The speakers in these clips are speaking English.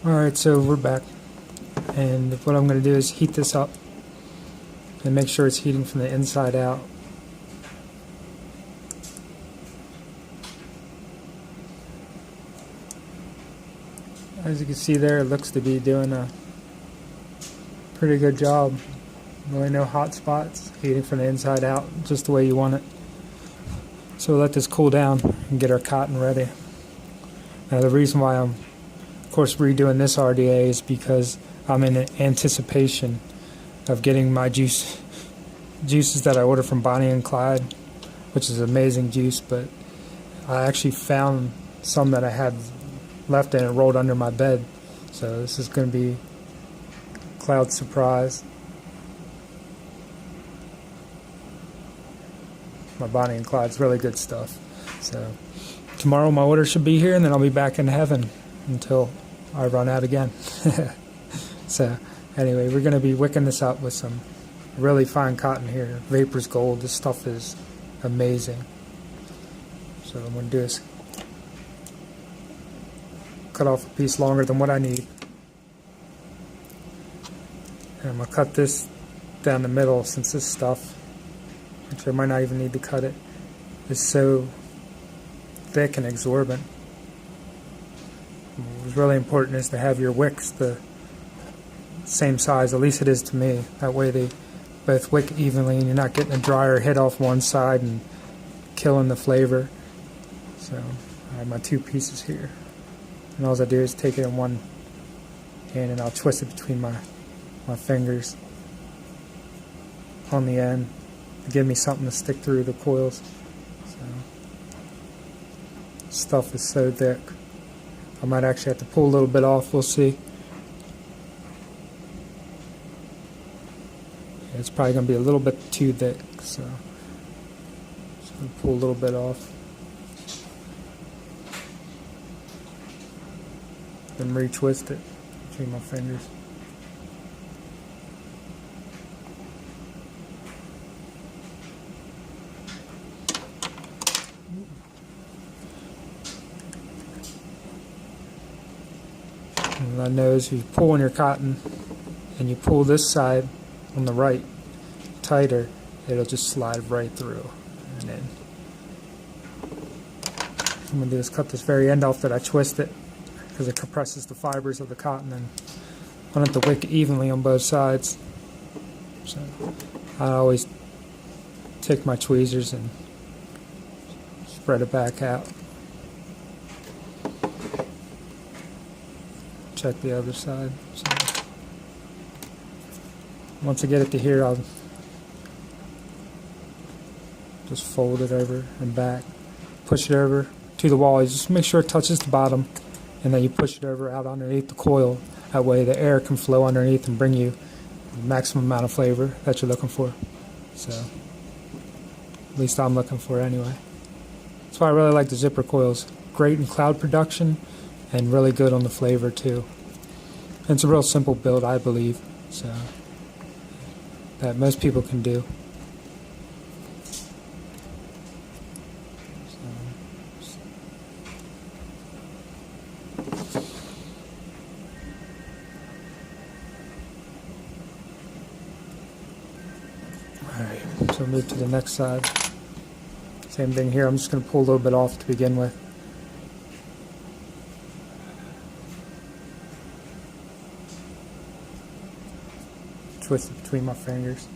Alright, so we're back, and what I'm going to do is heat this up and make sure it's heating from the inside out. As you can see there, it looks to be doing a pretty good job. Really no hot spots, heating from the inside out, just the way you want it. So we'll let this cool down and get our cotton ready. Now the reason why I'm, of course, redoing this RDA is because I'm in anticipation of getting my juices that I ordered from Bonnie and Clyde, which is amazing juice, but I actually found some that I had left and it rolled under my bed. So this is going to be Cloud surprise. My Bonnie and Clyde's really good stuff. So tomorrow my order should be here, and then I'll be back in heaven until I run out again. So anyway, we're going to be wicking this up with some really fine cotton here. Vapor's Gold. This stuff is amazing. So what I'm going to do is cut off a piece longer than what I need. And I'm going to cut this down the middle, since this stuff, actually I might not even need to cut it, is so thick and exorbitant. What's really important is to have your wicks the same size, at least it is to me. That way they both wick evenly and you're not getting a drier hit off one side and killing the flavor. So I have my two pieces here, and all I do is take it in one hand and I'll twist it between my fingers on the end to give me something to stick through the coils. So stuff is so thick. I might actually have to pull a little bit off, we'll see. It's probably going to be a little bit too thick, so just going to pull a little bit off. Then retwist it between my fingers. And I know as you pull on your cotton and you pull this side on the right tighter, it'll just slide right through. And then what I'm going to do is cut this very end off that I twist it, because it compresses the fibers of the cotton, and I want it to wick evenly on both sides. So I always take my tweezers and spread it back out. Check the other side. So once I get it to here, I'll just fold it over and back, push it over to the wall. You just make sure it touches the bottom, and then you push it over out underneath the coil. That way the air can flow underneath and bring you the maximum amount of flavor that you're looking for. So at least I'm looking for it anyway. That's why I really like the zipper coils. Great in cloud production and really good on the flavor too. And it's a real simple build, I believe, so that most people can do. Alright, so move to the next side. Same thing here, I'm just going to pull a little bit off to begin with. Twist it between my fingers.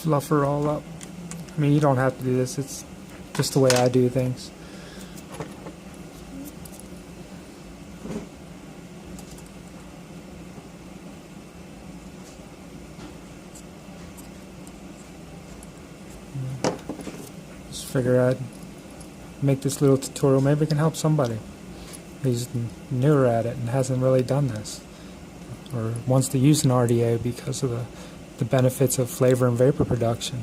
fluff her all up. I mean, you don't have to do this, it's just the way I do things. Just figure I'd make this little tutorial. Maybe it can help somebody who's newer at it and hasn't really done this, or wants to use an RDA because of the benefits of flavor and vapor production.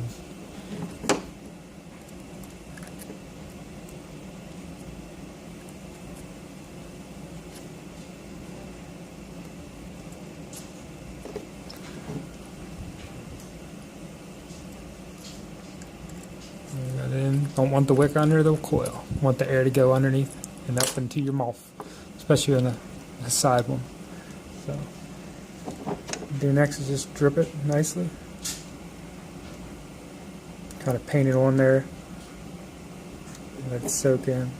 Don't want the wick under the coil. Want the air to go underneath and up into your mouth, especially in the side one. So, what you do next is just drip it nicely. Kind of paint it on there. Let it soak in.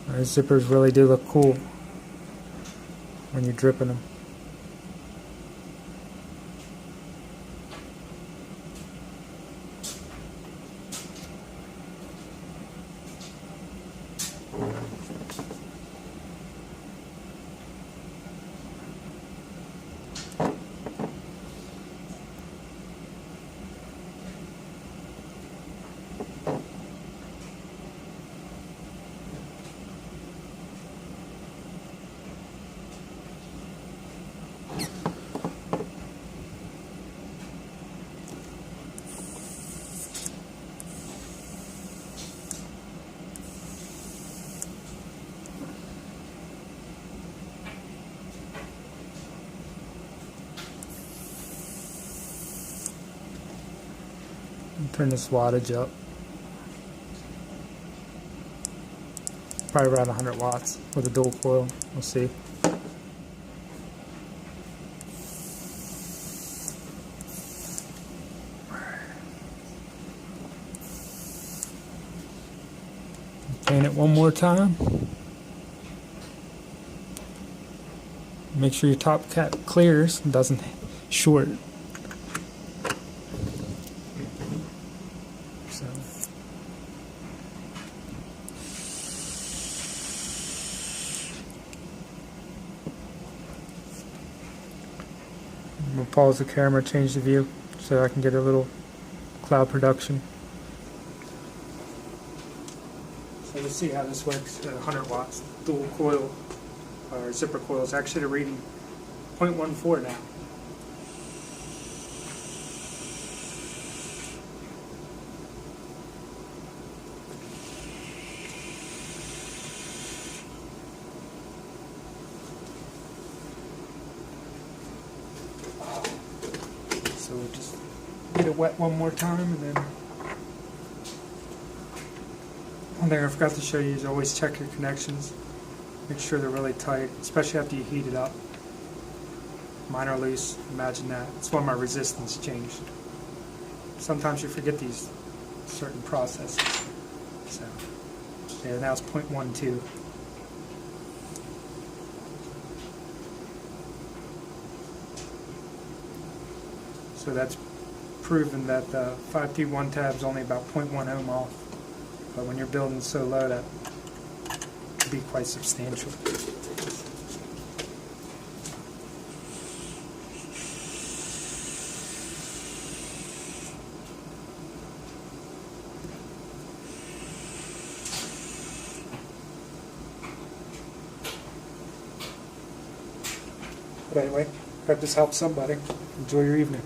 These zippers really do look cool when you're dripping them. Turn this wattage up. Probably around 100 watts with a dual coil. We'll see. Paint it one more time. Make sure your top cap clears and doesn't short. I'm going to pause the camera, change the view so I can get a little cloud production. So let's see how this works at 100 watts. Dual coil or zipper coil is actually a reading 0.14 now. So we'll just get it wet one more time, and then one thing I forgot to show you is always check your connections. Make sure they're really tight, especially after you heat it up. Mine are loose, imagine that. That's why my resistance changed. Sometimes you forget these certain processes. So yeah, now it's 0.12. So that's proven that the 531 tab is only about 0.1 ohm off. But when you're building so low, that could be quite substantial. But anyway, hope this helps somebody. Enjoy your evening.